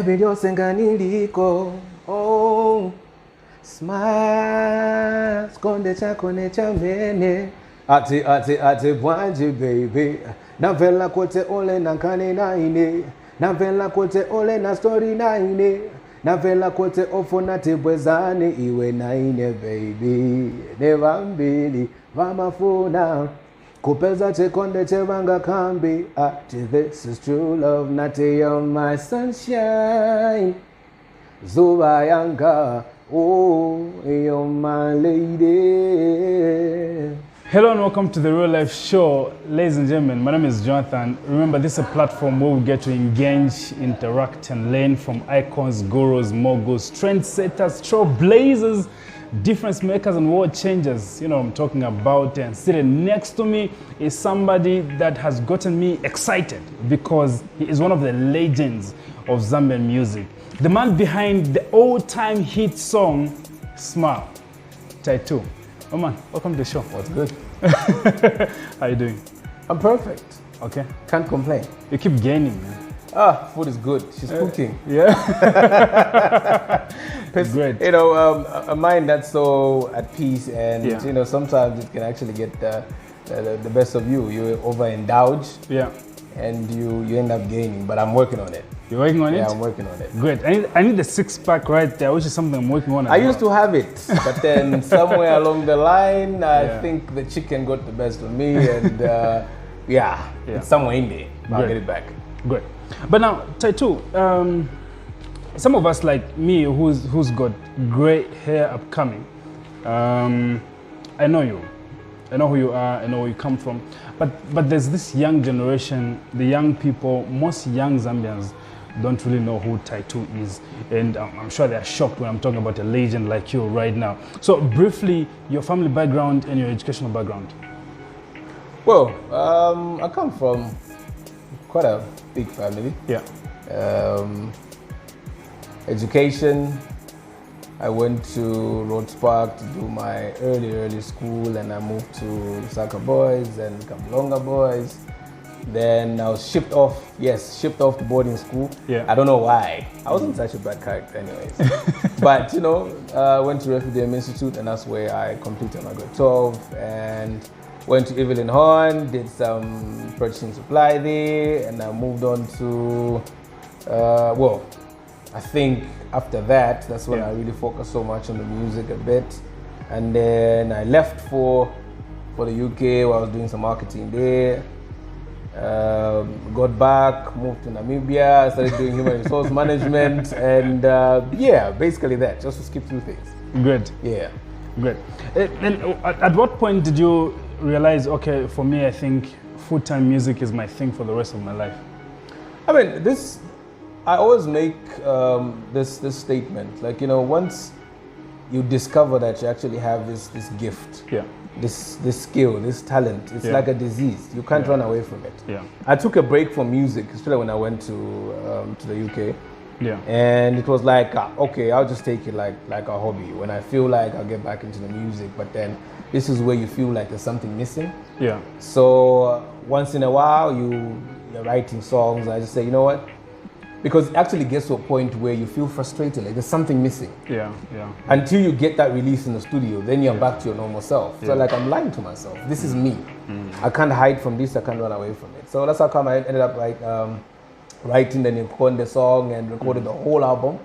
baby lyose nga niliko. Oh, smile, skonde chako ne chamene. Ati bwanji baby. Navela kote ole na kane na ine. Navela kote ole na story na ine. Navela kote ofona tibwezane iwe na ine baby. Nevambili vamafuna. Kupeza chekonde chevanga kambi. Ati this is true love. Nati you're my sunshine. Zuba yanga. Oh, you're my lady. Hello and welcome to the Real Life Show. Ladies and gentlemen, my name is Jonathan. Remember, this is a platform where we get to engage, interact, and learn from icons, gurus, moguls, trendsetters, trailblazers, difference makers, and world changers. You know what I'm talking about. And sitting next to me is somebody that has gotten me excited because he is one of the legends of Zambian music. The man behind the all-time hit song, Smile, Ty2. Oh man, welcome to the show. What's good? How you doing? I'm perfect. Okay. Can't complain. You keep gaining, man. Food is good. She's cooking. Yeah. It's great. You know, a mind that's so at peace, and Yeah. you know, sometimes it can actually get the best of you. You overindulge, Yeah. and you end up gaining. But I'm working on it. You're working on it? Yeah, I'm working on it. Great. I need the six-pack right there, which is something I'm working on. I used to have it, but then somewhere along the line, I Yeah. think the chicken got the best of me, and yeah, it's somewhere in there. I'll Great. get it back. Great. But now, Ty2, some of us like me who's got great hair upcoming, I know you. I know who you are, I know where you come from. But there's this young generation, the young people, most young Zambians don't really know who Ty2 is. And I'm sure they're shocked when I'm talking about a legend like you right now. So briefly, your family background and your educational background. Well, I come from quite a big family. Yeah. Education, I went to Rhodes Park to do my early school, and I moved to Lusaka Boys and Kamlonga Boys. Then I was shipped off to boarding school. Yeah. I don't know why. I wasn't such a bad character anyways. But you know, I went to Refugee Institute, and that's where I completed my grade 12, and went to Evelyn Horn, did some purchasing supply there, and I moved on to, I think after that, that's when I really focused so much on the music a bit. And then I left for the UK where I was doing some marketing there. Got back, moved to Namibia, started doing human resource management, and yeah, basically that, just to skip through things. Great. Yeah. Great. And at what point did you realize, okay, for me, I think full-time music is my thing for the rest of my life? I mean, I always make this statement, like, you know, once you discover that you actually have this gift, this skill, this talent, it's like a disease. You can't run away from it. Yeah. I took a break from music, especially when I went to the UK. Yeah. And it was like, okay, I'll just take it like a hobby. When I feel like I'll get back into the music, but then this is where you feel like there's something missing. Yeah. So once in a while, you're writing songs, and I just say, you know what? Because it actually gets to a point where you feel frustrated, like there's something missing. Yeah, yeah. Until you get that release in the studio, then you're back to your normal self. So like, I'm lying to myself. This is me. I can't hide from this. I can't run away from it. So that's how come I ended up like writing the Nkonde song and recorded the whole album,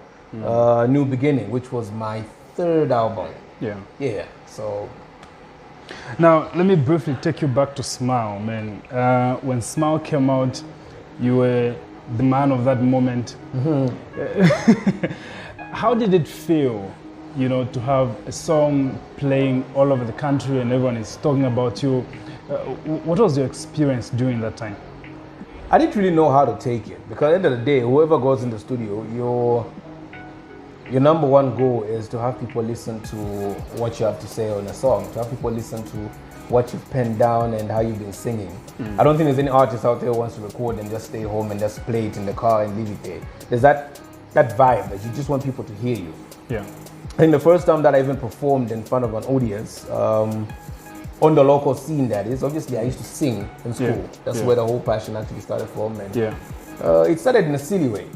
New Beginning, which was my third album. Yeah. Yeah. So. Now, let me briefly take you back to Smile, man. When Smile came out, you were the man of that moment. How did it feel, you know, to have a song playing all over the country and everyone is talking about you? What was your experience during that time? I didn't really know how to take it, because at the end of the day, whoever goes in the studio, your number one goal is to have people listen to what you have to say on a song, to have people listen to what you've penned down and how you've been singing. I don't think there's any artist out there who wants to record and just stay home and just play it in the car and leave it there. There's that vibe that you just want people to hear you. Yeah. I think the first time that I even performed in front of an audience, on the local scene, that is, obviously I used to sing in school. Yeah. That's where the whole passion actually started from. And it started in a silly way.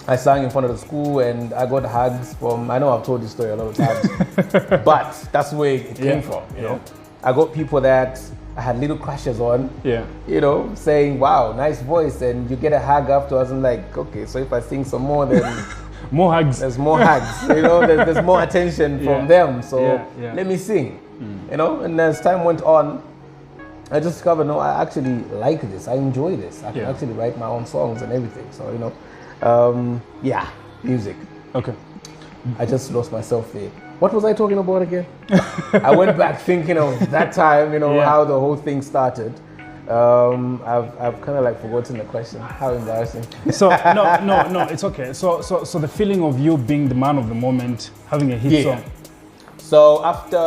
I sang in front of the school and I got hugs from, I know I've told this story a lot of times, but that's where it came from, you know. I got people that I had little crushes on, you know, saying, wow, nice voice, and you get a hug afterwards. I'm like, okay, so if I sing some more, then more hugs. There's more hugs, you know, there's more attention from them, so let me sing, you know. And as time went on, I just discovered, no, I actually like this, I enjoy this, I can actually write my own songs and everything, so, you know, music. Okay. I just lost myself there. What was I talking about again? I went back thinking of that time, you know, how the whole thing started. I've kind of like forgotten the question. How embarrassing. So no, it's okay. So the feeling of you being the man of the moment, having a hit song. So after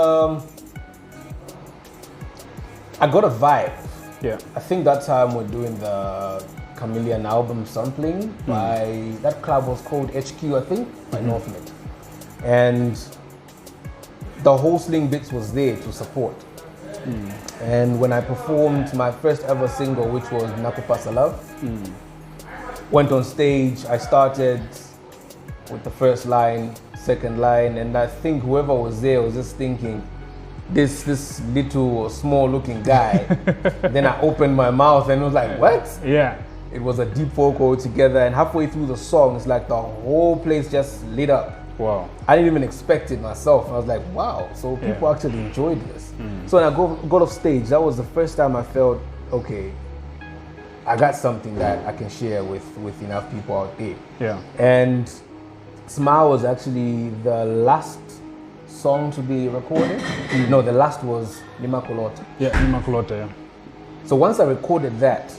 I got a vibe. Yeah. I think that time we're doing the Chameleon album sampling by that club was called HQ, I think, by North Mid. And the whole Sling Bits was there to support. And when I performed my first ever single, which was Nakupasa Love, went on stage, I started with the first line, second line, and I think whoever was there was just thinking, this little small looking guy. Then I opened my mouth and it was like, what? Yeah. It was a deep vocal together, and halfway through the song, it's like the whole place just lit up. Wow. I didn't even expect it myself. I was like, wow, so people actually enjoyed this. So when I got off stage, that was the first time I felt, okay, I got something that I can share with enough people out there. Yeah. And Smile was actually the last song to be recorded. No, the last was Nimakolota. Yeah, Nimakolota, yeah. So once I recorded that,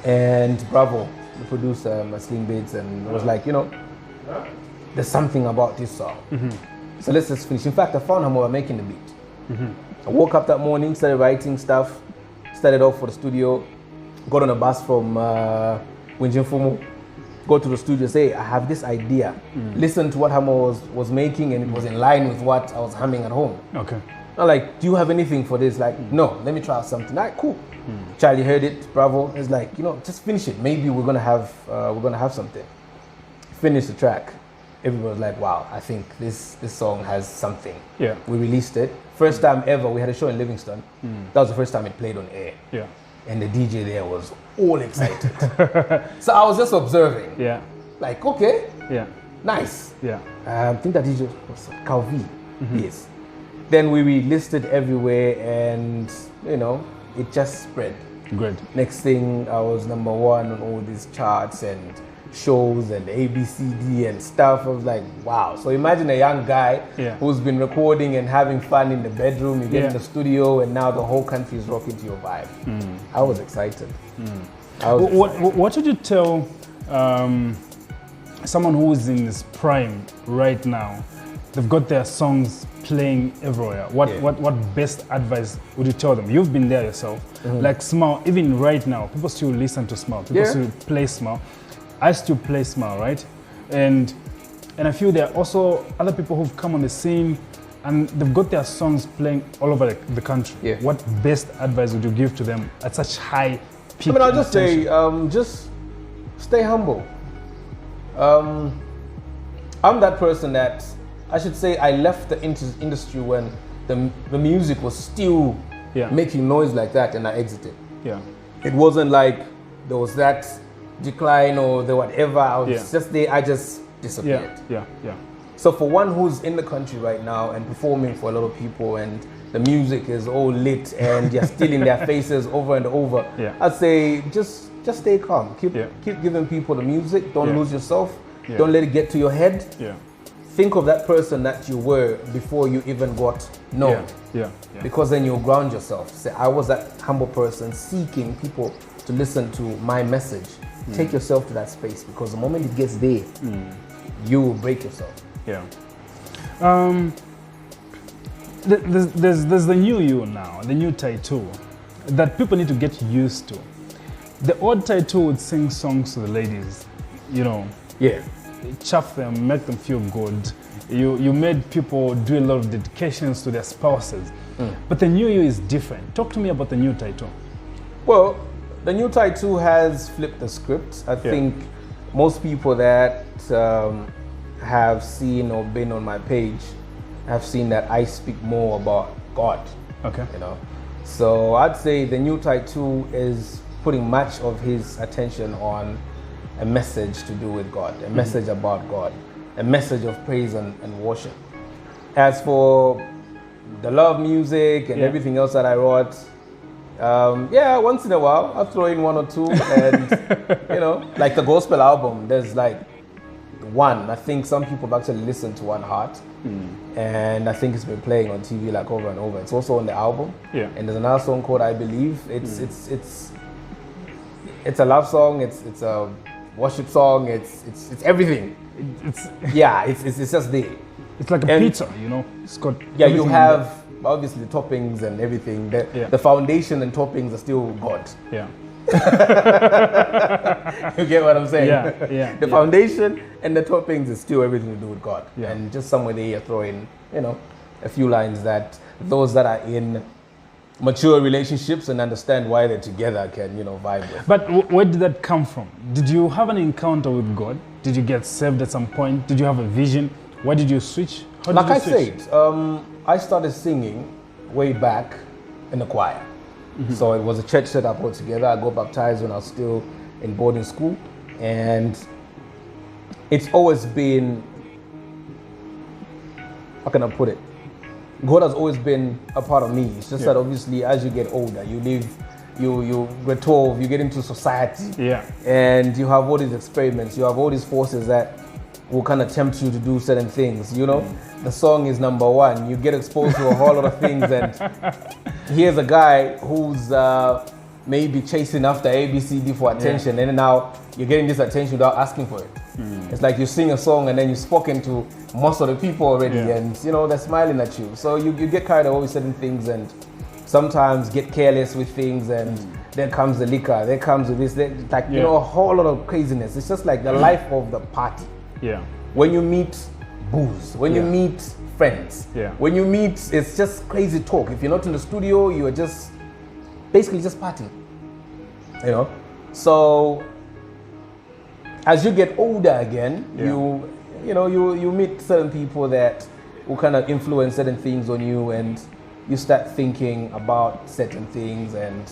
and Bravo, the producer, my Sling Bits, and was like, you know, there's something about this song. So let's just finish. In fact, I found him while making the beat. I woke up that morning, started writing stuff, started off for the studio, got on a bus from Winjinfumu, go to the studio, say, I have this idea. Listen to what Hamo was making, and it was in line with what I was humming at home. Okay. I'm like, do you have anything for this? Like, no, let me try out something. Like, cool. Charlie heard it, Bravo. It's like, you know, just finish it. Maybe we're gonna have something. Finish the track. Everybody was like, wow, I think this song has something. Yeah. We released it. First time ever, we had a show in Livingston. That was the first time it played on air. Yeah. And the DJ there was all excited. So I was just observing. Yeah. Like, okay. Yeah. Nice. Yeah. I think that DJ was Calvi. Yes. Then we released it everywhere, and you know, it just spread. Great. Next thing, I was #1 on all these charts and shows and ABCD and stuff. I was like, wow. So imagine a young guy who's been recording and having fun in the bedroom, you get in the studio, and now the whole country is rocking to your vibe. I was excited. What would you tell someone who is in his prime right now? They've got their songs playing everywhere. What best advice would you tell them? You've been there yourself. Like Smile, even right now, people still listen to Smile. People still play Smile. I still play Smile, right? And I feel there are also other people who've come on the scene and they've got their songs playing all over the country. Yeah. What best advice would you give to them at such high peak? I mean, I'll just say, just stay humble. I'm that person that, I should say, I left the industry when the music was still making noise like that, and I exited. Yeah. It wasn't like there was that decline or the whatever. I was just there. I just disappeared. Yeah. So for one who's in the country right now and performing for a lot of people, and the music is all lit and you're still in their faces over and over, I'd say just stay calm. Keep giving people the music. Don't lose yourself. Don't let it get to your head. Think of that person that you were before you even got known. Because then you'll ground yourself. Say, I was that humble person seeking people to listen to my message. Take yourself to that space, because the moment it gets there, you will break yourself. Yeah. There's the new you now, the new Ty2, that people need to get used to. The old Ty2 would sing songs to the ladies, you know. Yeah. Chaff them, make them feel good. You made people do a lot of dedications to their spouses. But the new you is different. Talk to me about the new Ty2. Well, the new Ty2 has flipped the script. I think most people that have seen or been on my page have seen that I speak more about God. Okay. You know, so I'd say the new Ty2 is putting much of his attention on a message to do with God, a message about God, a message of praise and worship. As for the love music and everything else that I wrote, once in a while I'll throw in one or two, and you know, like the gospel album, there's like one. I think some people have actually listened to One Heart, and I think it's been playing on TV like over and over. It's also on the album. Yeah. And there's another song called I Believe. It's a love song. It's a worship song. It's everything. It's just there. It's like a pizza, you know. It's got you have obviously the toppings and everything. The foundation and toppings are still God. Yeah. You get what I'm saying? Yeah. The foundation and the toppings is still everything to do with God. Yeah. And just somewhere there you throw in, you know, a few lines that those that are in mature relationships and understand why they're together can, you know, vibe with. But where did that come from? Did you have an encounter with God? Did you get saved at some point? Did you have a vision? Why did you switch? How did you switch? Said, I started singing way back in the choir. So it was a church set up all together. I got baptized when I was still in boarding school. And it's always been, how can I put it? God has always been a part of me. It's just that obviously as you get older, you live, you get 12, you get into society. And you have all these experiments, you have all these forces that will kind of tempt you to do certain things, you know? The song is number one. You get exposed to a whole lot of things, and here's a guy who's maybe chasing after ABCD for attention, and then now you're getting this attention without asking for it. It's like you sing a song and then you've spoken to most of the people already, and you know, they're smiling at you. So you get carried away with certain things, and sometimes get careless with things, and then comes the liquor, there comes with this, you know, a whole lot of craziness. It's just like the life of the party. When you meet booze, when you meet friends, when you meet, it's just crazy talk. If you're not in the studio, you are just basically just partying, you know. So as you get older again, you meet certain people that will kind of influence certain things on you, and you start thinking about certain things, and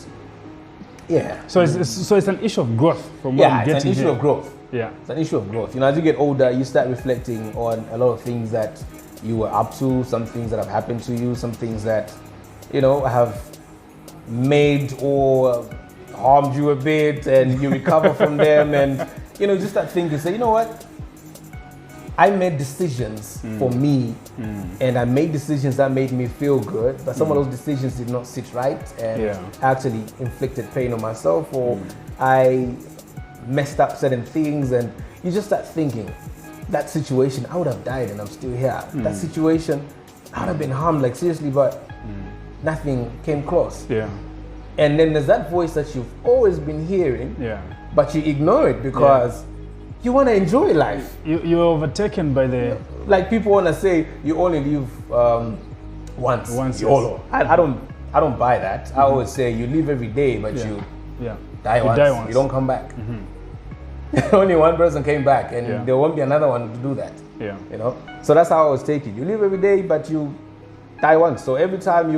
So it's an issue of growth from what I'm getting. It's an issue of growth. It's an issue of growth. You know, as you get older, you start reflecting on a lot of things that you were up to, some things that have happened to you, some things that, you know, have made or harmed you a bit, and you recover from them, and you know, just that thing to say, you know what, I made decisions for me, and I made decisions that made me feel good, but some of those decisions did not sit right, and actually inflicted pain on myself, or I messed up certain things, and you just start thinking, that situation, I would have died and I'm still here. That situation, I would have been harmed, like seriously, but nothing came close. And then there's that voice that you've always been hearing, but you ignore it because you want to enjoy life. You're overtaken by the... Like people want to say, you only live once. YOLO. I don't buy that. I always say, you live every day, but you die once. You don't come back. Only one person came back, and there won't be another one to do that. You know? So that's how I always take it. You live every day, but you die once. So every time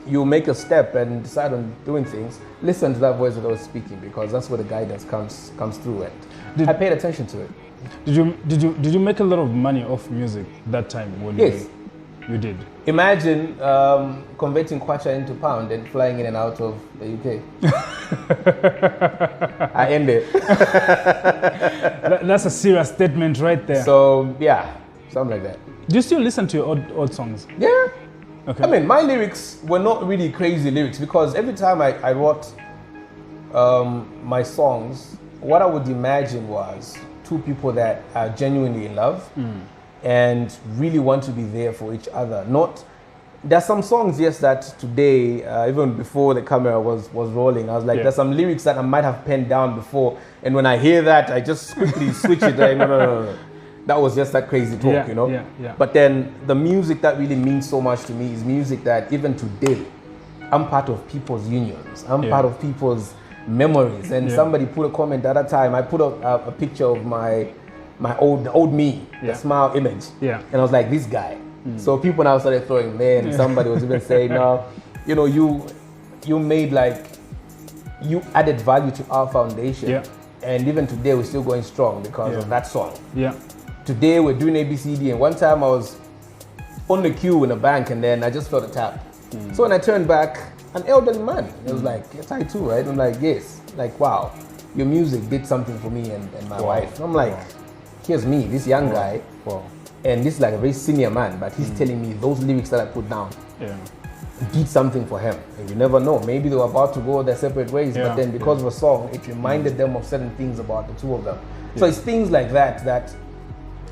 you make a step and decide on doing things, listen to that voice that I was speaking, because that's where the guidance comes through it. I paid attention to it. Did you make a lot of money off music that time? Yes. You did. Imagine converting kwacha into pound and flying in and out of the UK. I ended. That's a serious statement right there. So yeah, something like that. Do you still listen to your old songs? Yeah. Okay. I mean, my lyrics were not really crazy lyrics, because every time I wrote my songs, what I would imagine was two people that are genuinely in love and really want to be there for each other. There's some songs, yes, that today, even before the camera was rolling, I was like, there's some lyrics that I might have penned down before, and when I hear that, I just quickly switch it. Like, no. That was just that crazy talk, you know? But then the music that really means so much to me is music that even today, I'm part of people's unions. I'm part of people's memories. And somebody put a comment the other time. I put a picture of my old me, the smile image. Yeah. And I was like, this guy. So people now started throwing, man, somebody was even saying, no, you know, you made like, you added value to our foundation. Yeah. And even today we're still going strong because of that song. Yeah. Today we're doing ABCD, and one time I was on the queue in a bank and then I just felt a tap. So when I turned back, an elderly man, it was like, Ty2, right? I'm like, yes. Like, wow, your music did something for me and my wife. And I'm like, here's me, this young guy. Wow. And this is like a very senior man, but he's telling me those lyrics that I put down did something for him. And you never know, maybe they were about to go their separate ways, but then because of a song, it reminded them of certain things about the two of them. So it's things like that that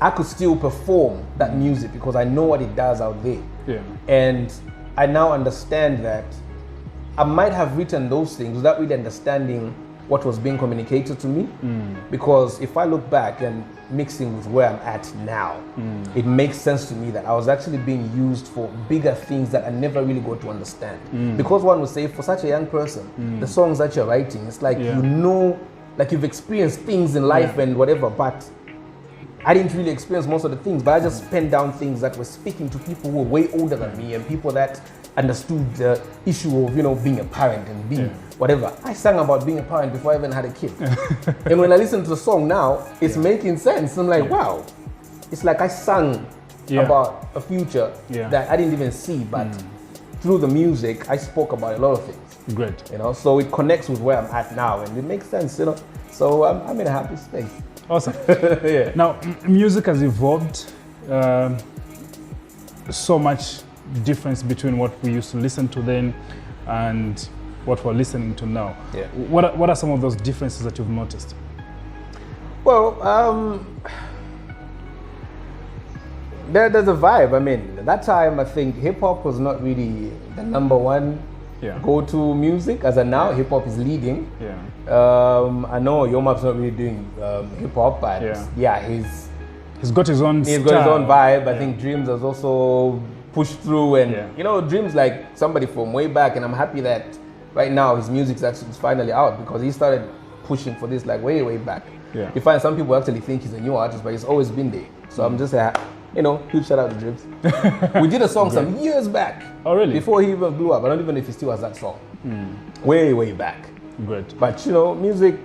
I could still perform that music because I know what it does out there. Yeah. And I now understand that I might have written those things without really understanding what was being communicated to me. Because if I look back and mixing with where I'm at now, it makes sense to me that I was actually being used for bigger things that I never really got to understand. Because one would say, for such a young person, the songs that you're writing, it's like, you know, like you've experienced things in life and whatever, but I didn't really experience most of the things, but I just penned down things that were speaking to people who were way older than me and people that understood the issue of, you know, being a parent and being whatever. I sang about being a parent before I even had a kid. And when I listen to the song now, it's making sense. I'm like, wow, it's like I sang about a future that I didn't even see, but through the music, I spoke about a lot of things. Great. You know, so it connects with where I'm at now and it makes sense, you know. So I'm in a happy space. Awesome. Now, music has evolved. So much difference between what we used to listen to then and what we're listening to now. Yeah. What are some of those differences that you've noticed? Well, there's a vibe. I mean, at that time, I think hip hop was not really the number one go-to music. As of now, hip hop is leading. Yeah. I know Yomap's not really doing hip hop, but he's got his own style. Got his own vibe. I think Dreams has also pushed through, and you know, Dreams like somebody from way back, and I'm happy that right now his music's actually finally out because he started pushing for this like way back. Yeah. You find some people actually think he's a new artist, but he's always been there. So I'm just you know, huge shout out to Dreams. We did a song some years back. Oh really? Before he even blew up. I don't even know if he still has that song. Way back. Great. But you know, music,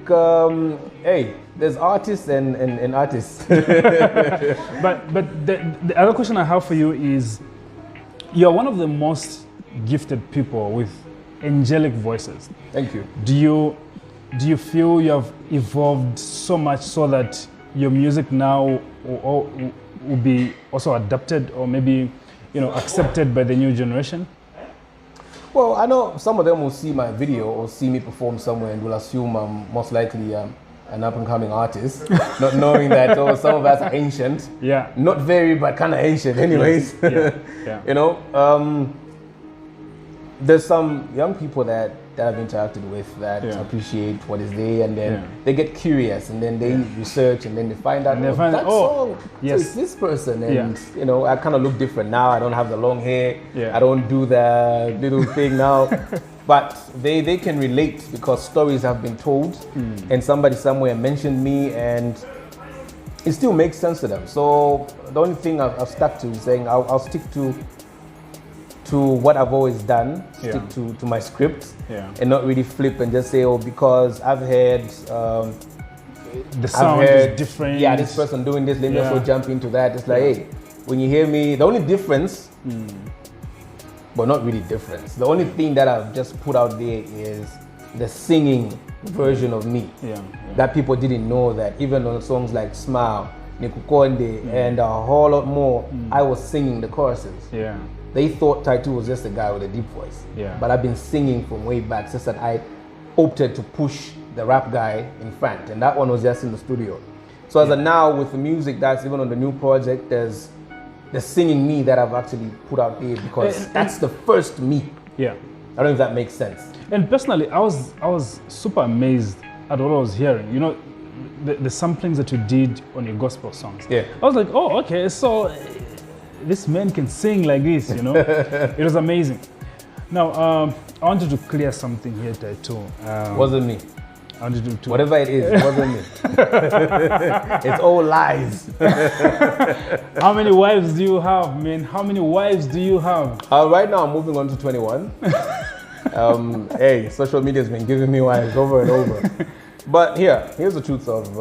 hey, there's artists and artists. but the other question I have for you is, you're one of the most gifted people with angelic voices. Thank you. Do you feel you have evolved so much so that your music now will be also adapted or maybe, you know, accepted by the new generation? Well, I know some of them will see my video or see me perform somewhere and will assume I'm most likely an up-and-coming artist, not knowing that some of us are ancient. Yeah. Not very, but kind of ancient anyways. Yeah. You know, there's some young people that I've interacted with that appreciate what is there, and then they get curious, and then they research, and then they find out that song. Yes. So it's this person, and you know, I kind of look different now. I don't have the long hair. I don't do the little thing now. But they can relate because stories have been told, and somebody somewhere mentioned me, and it still makes sense to them. So the only thing I've stuck to is saying I'll stick to what I've always done, stick to my script, and not really flip and just say, oh, because I've heard the sound is different. Yeah, this person doing this, let me also jump into that. It's like, hey, when you hear me, the only difference, but not really difference, the only thing that I've just put out there is the singing version of me. That people didn't know that even on songs like Smile, Nikukonde, and a whole lot more, I was singing the choruses. They thought Ty2 was just a guy with a deep voice. But I've been singing from way back, since that I opted to push the rap guy in front, and that one was just in the studio. So as of now, with the music that's even on the new project, there's the singing me that I've actually put out there because that's the first me. I don't know if that makes sense. And personally, I was super amazed at what I was hearing. You know, the samplings that you did on your gospel songs. I was like, oh, okay, so this man can sing like this, you know. It was amazing. Now, I wanted to clear something here, Ty2. Wasn't me. How did you do? Whatever it is, it wasn't me. It's all lies. How many wives do you have, man? How many wives do you have? Right now, I'm moving on to 21. Hey, social media has been giving me wives over and over. But here's the truth of,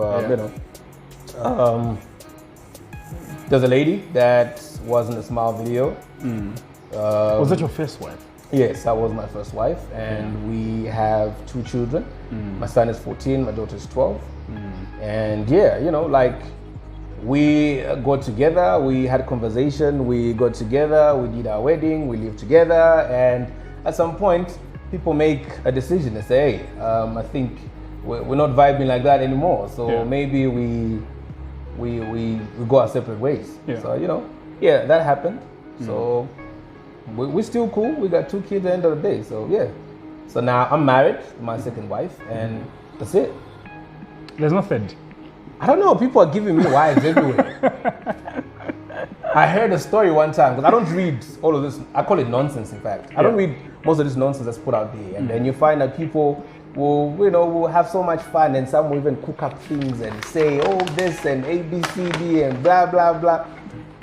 there's a lady that was in the Smile video. Was that your first wife? Yes, that was my first wife, and we have 2 children. My son is 14, my daughter is 12. And we got together, we had a conversation, we got together, we did our wedding, we lived together, and at some point, people make a decision and say, hey, I think we're not vibing like that anymore, so maybe we go our separate ways. So, that happened. So we're still cool. We got 2 kids at the end of the day. So So now I'm married to my second wife, and that's it. There's no third. I don't know. People are giving me wives everywhere. I heard a story one time, because I don't read all of this. I call it nonsense, in fact. I don't read most of this nonsense that's put out there. And then you find that people will have so much fun, and some will even cook up things and say, oh, this and A, B, C, D and blah, blah, blah.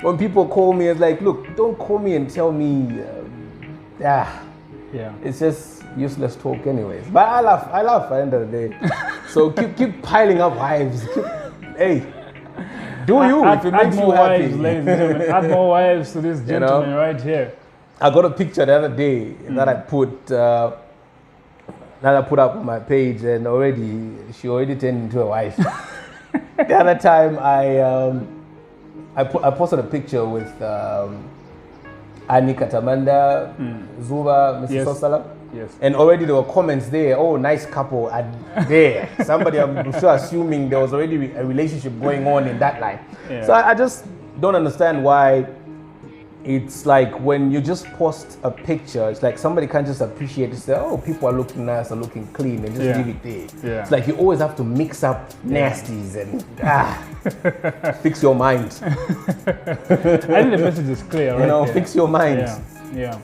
When people call me, it's like, look, don't call me and tell me, it's just useless talk anyways. But I laugh at the end of the day. So keep piling up wives. Hey, do you, if it makes you happy. Wives, ladies and gentlemen. Add more wives to this gentleman right here. I got a picture the other day that I put up on my page, and she already turned into a wife. The other time I posted a picture with Annie Katamanda, Zuba, Mrs. Sosala. Yes. And already there were comments there, oh, nice couple there. Somebody, I'm sure, assuming there was already a relationship going on in that line. Yeah. So I just don't understand why it's like when you just post a picture, it's like somebody can't just appreciate it, say, oh, people are looking nice, are looking clean, and just leave it there. Yeah. It's like you always have to mix up nasties and fix your mind. I think the message is clear, right? Fix your mind. Yeah.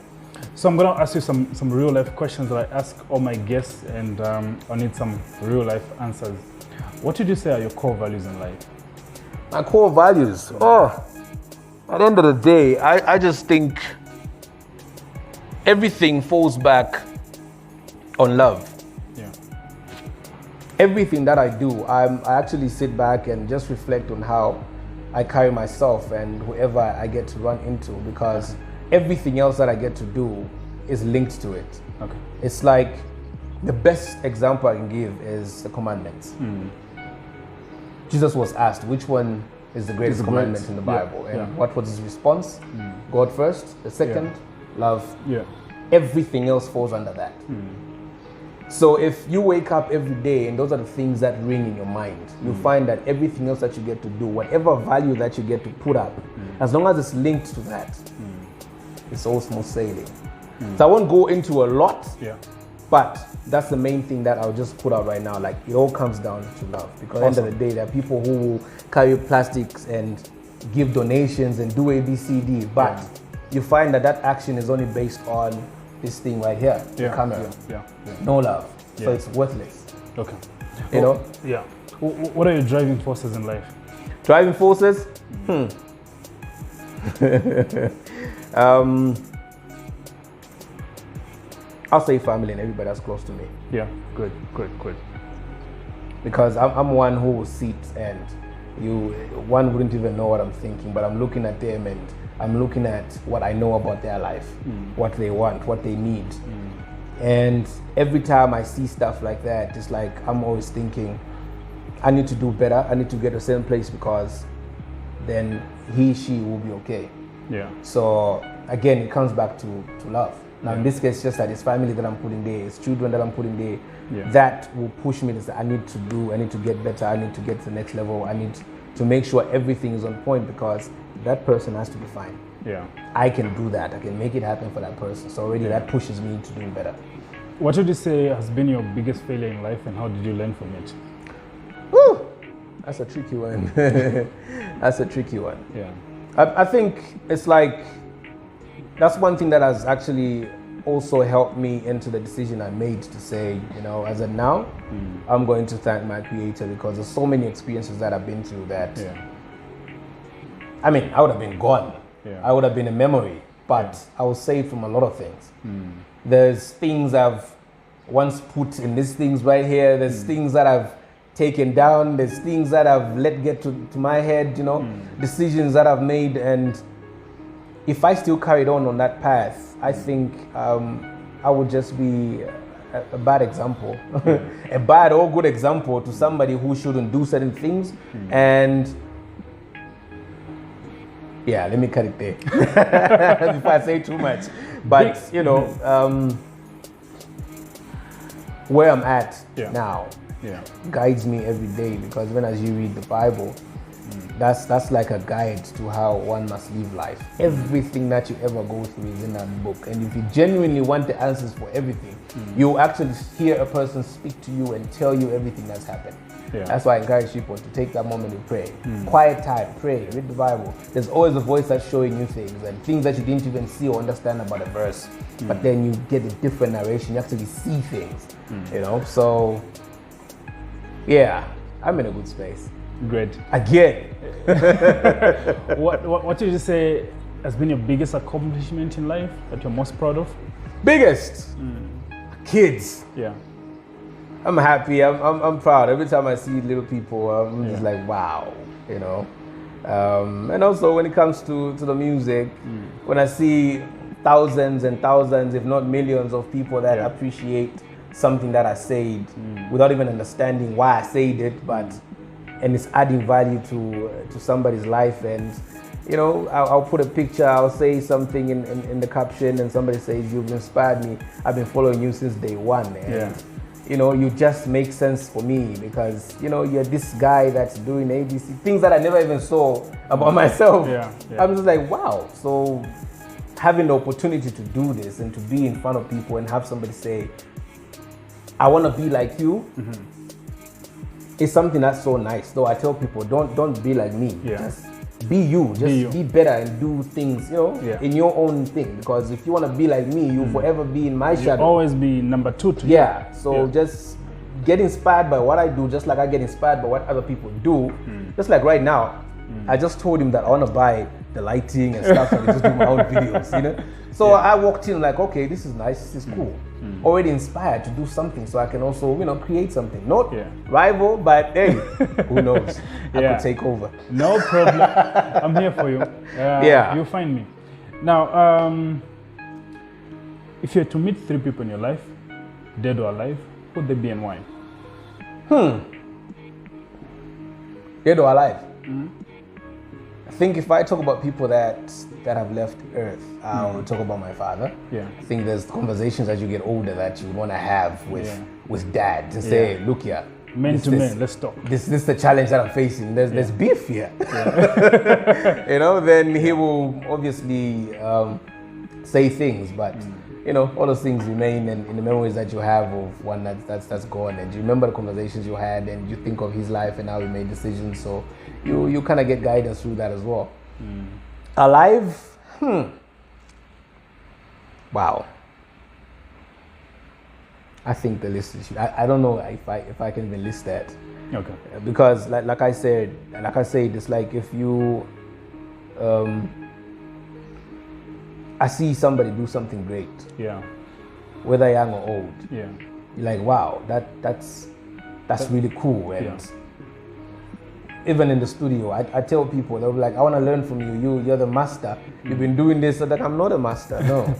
So I'm going to ask you some real life questions that I ask all my guests, and I need some real life answers. What would you say are your core values in life? My core values? At the end of the day, I just think everything falls back on love. Yeah. Everything that I do, I actually sit back and just reflect on how I carry myself and whoever I get to run into, because everything else that I get to do is linked to it. Okay. It's like the best example I can give is the commandments. Jesus was asked, which one is the greatest commandment in the Bible? And what was his response? God first. The second, love. Yeah. Everything else falls under that. So if you wake up every day and those are the things that ring in your mind, you find that everything else that you get to do, whatever value that you get to put up, as long as it's linked to that, it's all smooth sailing. So I won't go into a lot, but that's the main thing that I'll just put out right now. Like, it all comes down to love, because at the end of the day, there are people who will carry plastics and give donations and do A, B, C, D, but you find that action is only based on this thing right here, the camera. No love. So it's worthless. Okay. You know? Yeah. What are your driving forces in life? Driving forces? I'll say family and everybody that's close to me. Yeah, good. Because I'm one who will sit and one wouldn't even know what I'm thinking, but I'm looking at them and I'm looking at what I know about their life, what they want, what they need. And every time I see stuff like that, it's like I'm always thinking, I need to do better. I need to get to a certain place, because then she will be okay. Yeah. So again, it comes back to love. Now in this case, just that it's family that I'm putting there, it's children that I'm putting there, that will push me to say, I need to get better, I need to get to the next level, I need to make sure everything is on point, because that person has to be fine. Yeah. I can do that, I can make it happen for that person. So already that pushes me to do better. What would you say has been your biggest failure in life, and how did you learn from it? Woo! That's a tricky one. That's a tricky one. Yeah. I think it's like, that's one thing that has actually also helped me into the decision I made to say, you know, as of now, I'm going to thank my creator, because there's so many experiences that I've been through that, I mean, I would have been gone. I would have been a memory, but I was saved from a lot of things. There's things I've once put in these things right here. There's things that I've taken down. There's things that I've let get to my head, you know, decisions that I've made. And if I still carried on that path, I think I would just be a bad example, a bad or good example to somebody who shouldn't do certain things. And yeah, let me cut it there before I say too much. But, you know, where I'm at now guides me every day, because when as you read the Bible, that's like a guide to how one must live life. Everything that you ever go through is in that book. And if you genuinely want the answers for everything, you actually hear a person speak to you and tell you everything that's happened. That's why I encourage people to take that moment to pray. Quiet time, pray, read the Bible. There's always a voice that's showing you things, and things that you didn't even see or understand about a verse. But then you get a different narration, you actually see things, you know? So, yeah, I'm in a good space. Great. Again. What did you say has been your biggest accomplishment in life that you're most proud of? Biggest? Kids. Yeah. I'm happy. I'm proud. Every time I see little people, I'm just like, wow, you know. And also when it comes to the music, when I see thousands and thousands, if not millions of people that appreciate something that I said without even understanding why I said it, and it's adding value to somebody's life. And you know, I'll put a picture, I'll say something in the caption, and somebody says, you've inspired me. I've been following you since day one. And you know, you just make sense for me, because you know, you're this guy that's doing ABC, things that I never even saw about myself. I'm just like, wow. So having the opportunity to do this and to be in front of people and have somebody say, I want to be like you, it's something that's so nice. Though I tell people, don't be like me. Just be you. Just be better and do things, you know, in your own thing. Because if you want to be like me, you'll forever be in my shadow. Always be number two to you. So just get inspired by what I do, just like I get inspired by what other people do. Just like right now, I just told him that I want to buy the lighting and stuff, so I can just do my own videos, you know. So I walked in like, okay, this is nice, this is cool. Already inspired to do something, so I can also, you know, create something. Not rival, but hey, who knows? I could take over. No problem. I'm here for you. You'll find me. Now, if you had to meet 3 people in your life, dead or alive, who would they be and why? Dead or alive? I think if I talk about people that have left Earth, I'll talk about my father. I think there's conversations as you get older that you want to have with dad to say, look here, men to men, let's talk. This is the challenge that I'm facing. There's beef here. You know, then he will obviously say things, but you know, all those things remain in the memories that you have of one that's gone, and you remember the conversations you had, and you think of his life and how he made decisions. So you kind of get guidance through that as well. Alive? Wow. I think the list is. I don't know if I can even list that. Okay. Because like I said, it's like if you, I see somebody do something great. Whether young or old. You're like, wow, that's really cool. And even in the studio, I tell people, they'll be like, I want to learn from you. You're the master. You've been doing this. So that I'm not a master. No.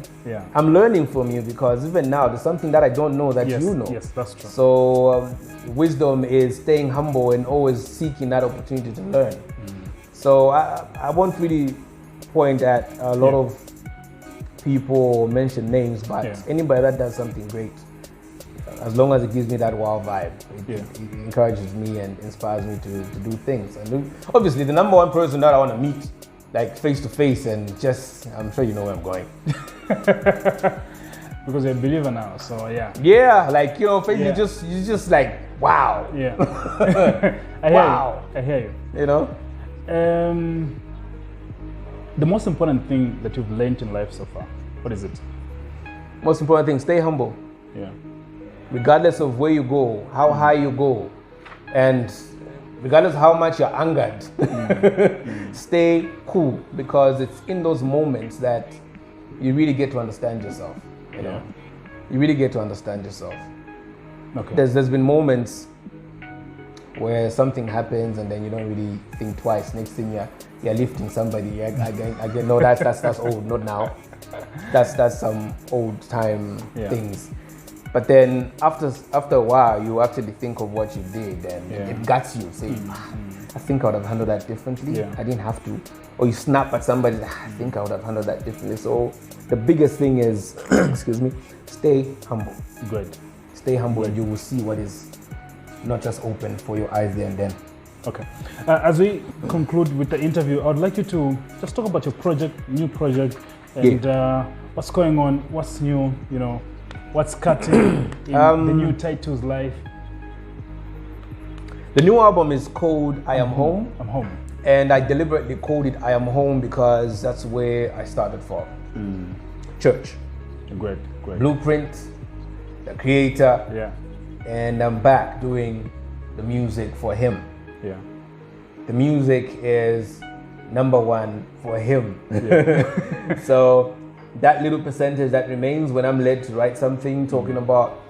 I'm learning from you, because even now there's something that I don't know that you know. Yes, that's true. So wisdom is staying humble and always seeking that opportunity to learn. So I won't really point at a lot of people or mention names, but anybody that does something great, as long as it gives me that wow vibe, it encourages me and inspires me to do things. And obviously the number one person that I want to meet, like face to face, and just, I'm sure you know where I'm going. Because you're a believer now, so like, you know, you just like, wow. I hear you. You know, the most important thing that you've learned in life so far, what is it? Most important thing, stay humble. Yeah. Regardless of where you go, how high you go, and regardless of how much you're angered, stay cool, because it's in those moments that you really get to understand yourself. You know, you really get to understand yourself. Okay. There's been moments where something happens and then you don't really think twice. Next thing you're lifting somebody. I get no, that's old, not now. That's some old time things. But then after a while, you actually think of what you did, and it guts you. Say, I think I would have handled that differently. I didn't have to. Or you snap at somebody, I think I would have handled that differently. So the biggest thing is, excuse me, stay humble. Good. Stay humble, and you will see what is not just open for your eyes there and then. Okay. As we conclude with the interview, I would like you to just talk about your new project, and what's going on, what's new, you know, what's cutting in the new Ty2's life. The new album is called I Am Home. I'm Home. And I deliberately called it I Am Home because that's where I started from. Church. Great. Blueprint, the creator. And I'm back doing the music for him. The music is number one for him. So that little percentage that remains when I'm led to write something talking about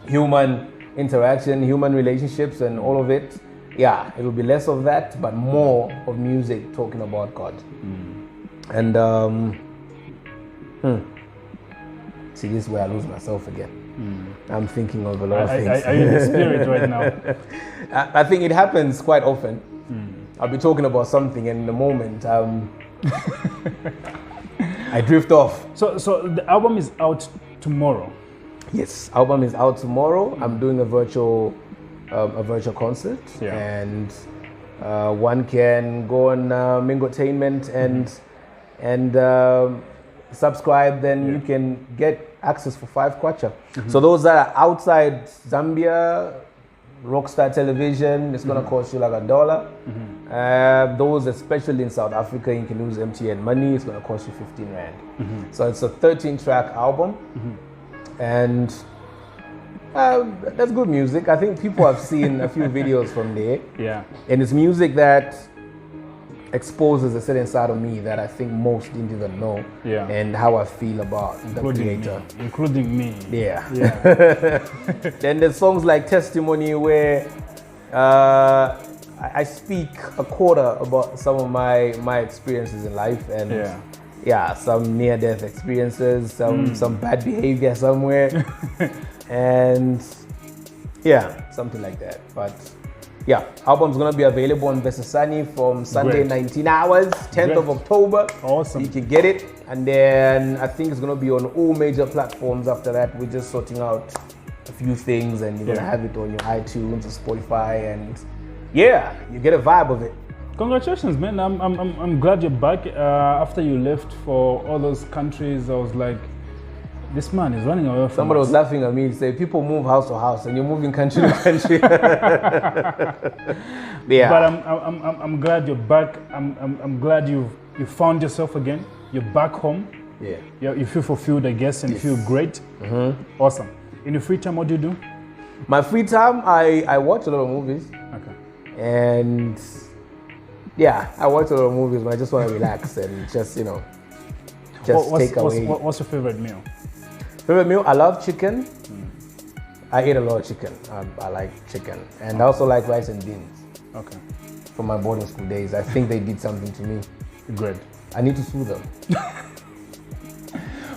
human interaction, human relationships and all of it, it'll be less of that, but more of music talking about God. And see, this is where I lose myself again. I'm thinking of a lot of things. Are you in the spirit right now? I think it happens quite often. I'll be talking about something and in the moment I drift off. So the album is out tomorrow. Yes, album is out tomorrow. I'm doing a virtual concert, and one can go on Mingotainment and subscribe. Then you can get access for 5 kwacha. So those that are outside Zambia, Rockstar Television, it's gonna cost you like $1. Those especially in South Africa, you can use MTN money. It's gonna cost you 15 rand. So it's a 13-track album, and that's good music. I think people have seen a few videos from there. And it's music that exposes a certain side of me that I think most didn't even know. And how I feel about the creator. Including me. Then there's songs like Testimony where I speak a quarter about some of my experiences in life, and some near-death experiences, some bad behavior somewhere, and something like that. But album's gonna be available on Vesasani from Sunday 19 hours, 10th of October. Awesome. You can get it, and then I think it's gonna be on all major platforms after that. We're just sorting out a few things, and you're gonna have it on your iTunes or Spotify, and you get a vibe of it. Congratulations, man. I'm glad you're back. After you left for all those countries, I was like, this man is running away from Somebody was laughing at me and say, people move house to house and you're moving country to country. But I'm glad you're back. I'm glad you found yourself again. You're back home. You feel fulfilled, I guess, and you feel great. Awesome. In your free time, what do you do? My free time, I watch a lot of movies. And I watch a lot of movies when I just want to relax and just, take away. What's your favorite meal? Favorite meal? I love chicken. I eat a lot of chicken. I like chicken. And I also like rice and beans. From my boarding school days. I think they did something to me. Great. I need to sue them.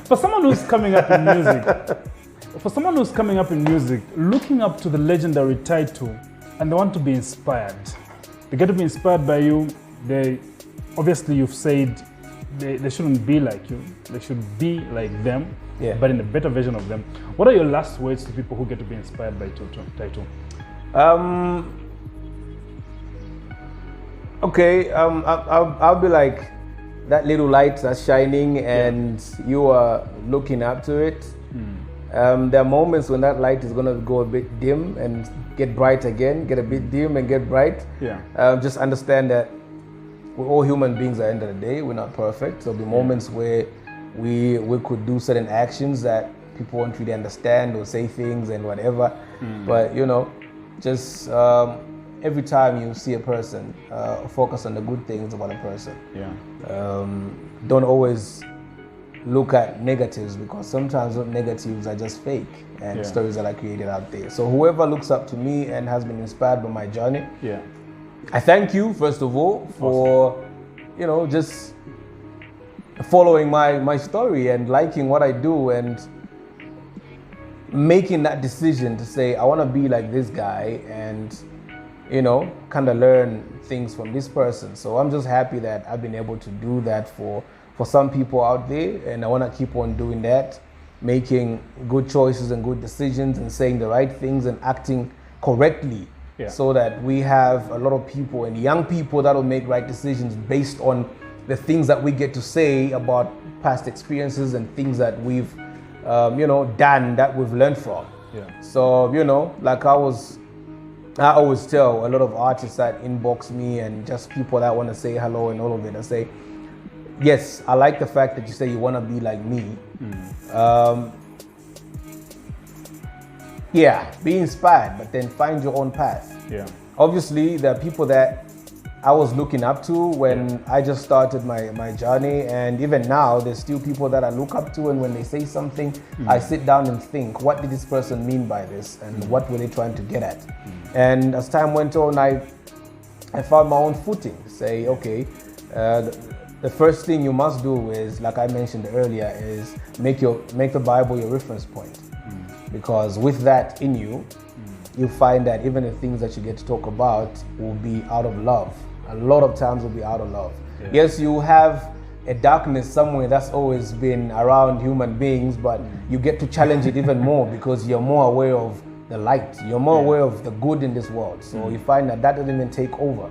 For someone who's coming up in music, looking up to the legendary Ty2, and they want to be inspired. They get to be inspired by you. Obviously you've said they shouldn't be like you. They should be like them, but in a better version of them. What are your last words to people who get to be inspired by Ty2? I'll be like that little light that's shining, and you are looking up to it. There are moments when that light is going to go a bit dim and get bright again, get a bit dim and get bright. Just understand that we're all human beings at the end of the day. We're not perfect. There'll be moments where we could do certain actions that people won't really understand or say things and whatever. But you know, just every time you see a person, focus on the good things about a person. Don't always look at negatives, because sometimes those negatives are just fake and stories that are created out there. So whoever looks up to me and has been inspired by my journey, I thank you first of all for you know, just following my story and liking what I do and making that decision to say I want to be like this guy and you know, kind of learn things from this person. So I'm just happy that I've been able to do that for some people out there, and I want to keep on doing that, making good choices and good decisions and saying the right things and acting correctly, so that we have a lot of people and young people that will make right decisions based on the things that we get to say about past experiences and things that we've you know, done, that we've learned from. So you know, like I always tell a lot of artists that inbox me and just people that want to say hello and all of it, I say, yes, I like the fact that you say you want to be like me. Be inspired, but then find your own path. Obviously, there are people that I was looking up to when I just started my journey, and even now, there's still people that I look up to, and when they say something, I sit down and think, what did this person mean by this, and what were they trying to get at? And as time went on, I found my own footing. Say, okay, the first thing you must do is, like I mentioned earlier, is make the Bible your reference point. Because with that in you, you find that even the things that you get to talk about will be out of love. A lot of times will be out of love. Yes, you have a darkness somewhere that's always been around human beings, but you get to challenge it even more because you're more aware of the light. You're more aware of the good in this world. So you find that doesn't even take over.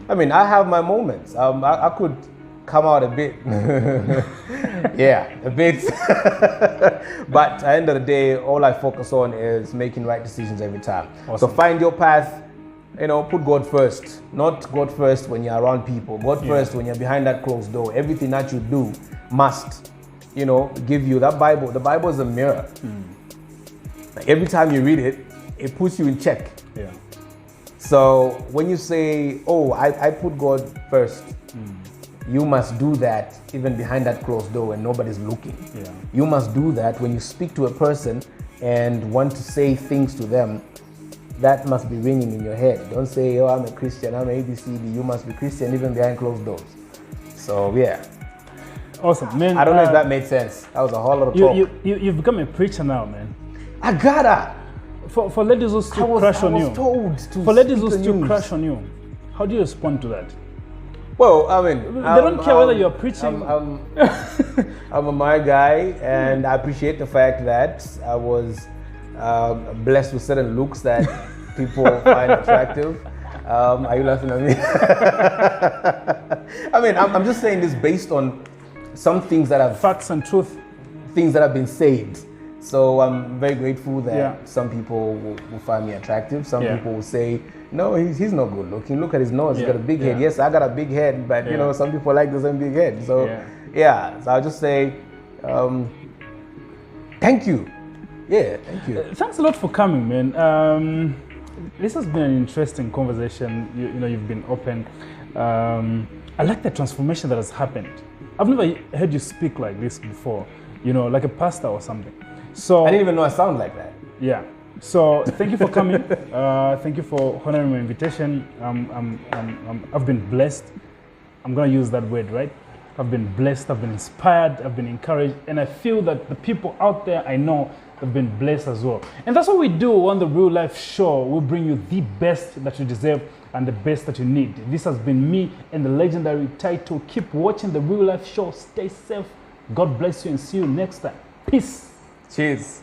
I mean, I have my moments. I could come out a bit, a bit. But at the end of the day, all I focus on is making right decisions every time. So find your path, you know, put God first. Not God first when you're around people. God first when you're behind that closed door. Everything that you do must, you know, give you that Bible. The Bible is a mirror. Like every time you read it, it puts you in check. So when you say, oh, I put God first, you must do that even behind that closed door when nobody's looking. You must do that when you speak to a person and want to say things to them. That must be ringing in your head. Don't say, oh, I'm a Christian, I'm a ABCD. You must be Christian even behind closed doors. So Awesome, man. I don't know if that made sense. That was a whole lot of talk. You've become a preacher now, man. I gotta. For ladies who still crush on you. For ladies who still crush on you, how do you respond to that? Well, I mean, they don't care whether you're preaching. I'm a my guy, and I appreciate the fact that I was blessed with certain looks that people find attractive. Are you laughing at me? I mean, I'm just saying this based on some things that have facts and truth, things that have been said. So I'm very grateful that some people will find me attractive. Some people will say, no, he's not good looking. Look at his nose. He's got a big head. Yes, I got a big head, but you know, some people like the same big head. So so I'll just say, thank you. Thank you. Thanks a lot for coming, man. This has been an interesting conversation. You know, you've been open. I like the transformation that has happened. I've never heard you speak like this before. You know, like a pastor or something. So I didn't even know I sound like that. So thank you for coming. Thank you for honoring my invitation. I've been blessed. I'm gonna use that word, right? I've been blessed. I've been inspired. I've been encouraged, and I feel that the people out there I know have been blessed as well. And that's what we do on the Real Life Show. We bring you the best that you deserve and the best that you need. This has been me and the legendary Ty2. Keep watching the Real Life Show. Stay safe. God bless you and see you next time. Peace. Cheers.